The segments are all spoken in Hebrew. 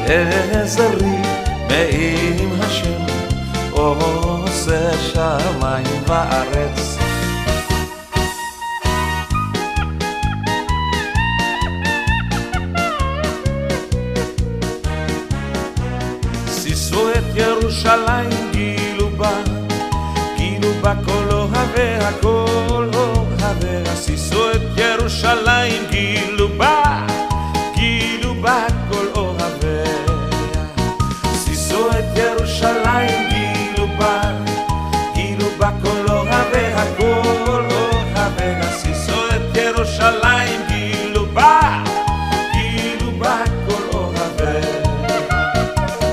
עזרי מעם השם עושה שמיים וארץ. שישו את ירושלים גילו בה כל אוהביה כל אוהביה. שישו את ירושלים גילו בה כל אוהביה. שישו את ירושלים גילו בה כל אוהביה כל אוהביה. שישו את ירושלים גילו בה כל אוהביה.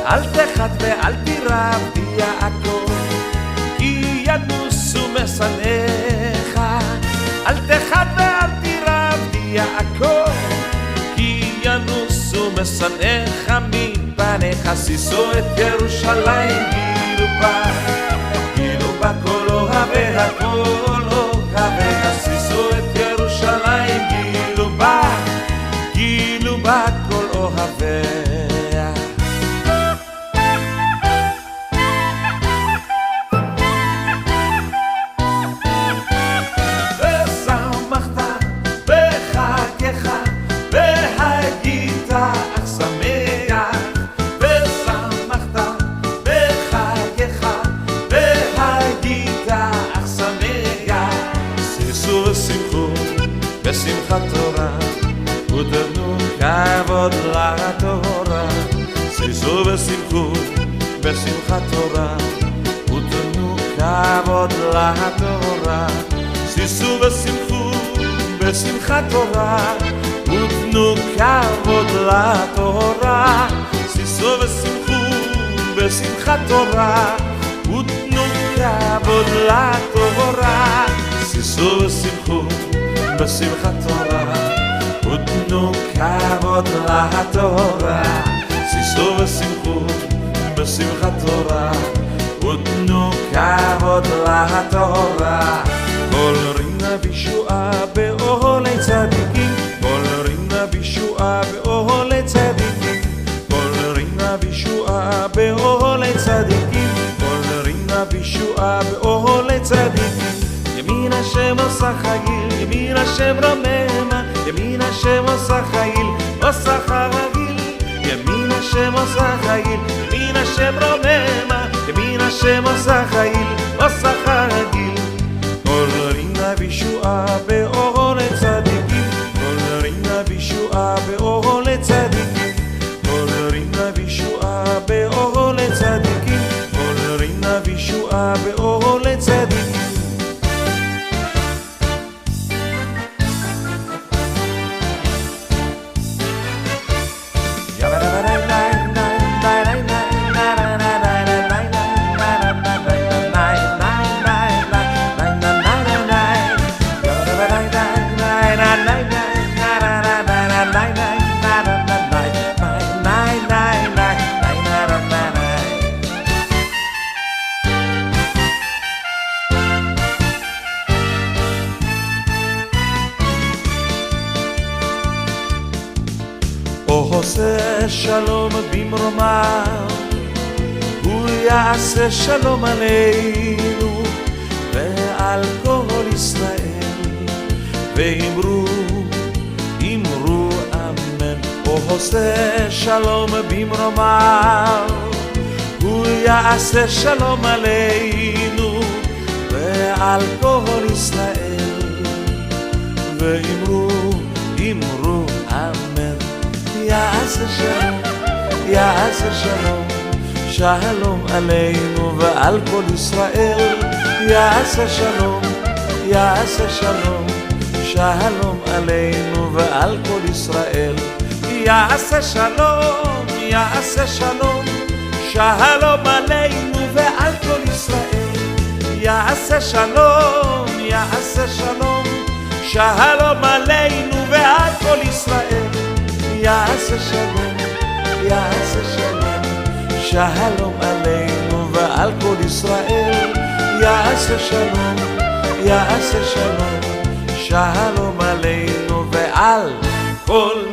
אל תחת ואל תירב יעקב כי ינוסו משנאיך. אל תחת ואל תירב יעקב כי ינוסו משנאיך מפניך. שישו את ירושלים גילו בה כל אוהביה כל אוהביה. שישו את ירושלים גילו בה כל אוהביה. בשמחת תורה ותנו כבוד לתורה. שישו ושמחו בשמחת תורה ותנו כבוד לתורה. שישו ושמחו בשמחת תורה ותנו כבוד לתורה. שישו ושמחו בשמחת תורה ותנו כבוד לתורה. שישו ושמחו בשמחת תורה ותנו כבוד לתורה. שישו ושמחו בשמחת תורה ותנו כבוד לתורה. כל רינה בישועה באוהלי צדיקים. כל רינה בישועה באוהלי צדיקים. כל רינה בישועה באוהלי צדיקים. כל רינה בישועה באוהלי צדיקים. ימין השם עושה חיל, ימין השם רוממה. ימין השם עושה חיל, עושה חרגיל. ימין השם עושה חיל, ימין השם רוממה. ימין השם עושה חיל, עושה חרגיל. כל רינה בישועה באוהלי צדיקים. כל רינה בישועה באוהלי צדיקים. כל רינה בישועה באוהלי צדיקים. כל רינה בישועה באוהלי צדיקים. עושה שלום במרומיו הוא יעשה שלום עלינו ועל כל ישראל. ואמרו אמן. הוא עושה שלום במרומיו הוא יעשה שלום עלינו ועל כל ישראל. ואמרו אמן. יעשה שלום, יעשה שלום, שלום עלינו ועל כל ישראל. יעשה שלום, יעשה שלום, שלום עלינו ועל כל ישראל. יעשה שלום, יעשה שלום, שלום עלינו ועל כל ישראל. יעשה שלום, יעשה שלום, שלום עלינו ועל כל ישראל. יעשה שלום, יעשה שלום, שלום עלינו ועל כל ישראל. יעשה שלום, יעשה שלום, שלום עלינו ועל כל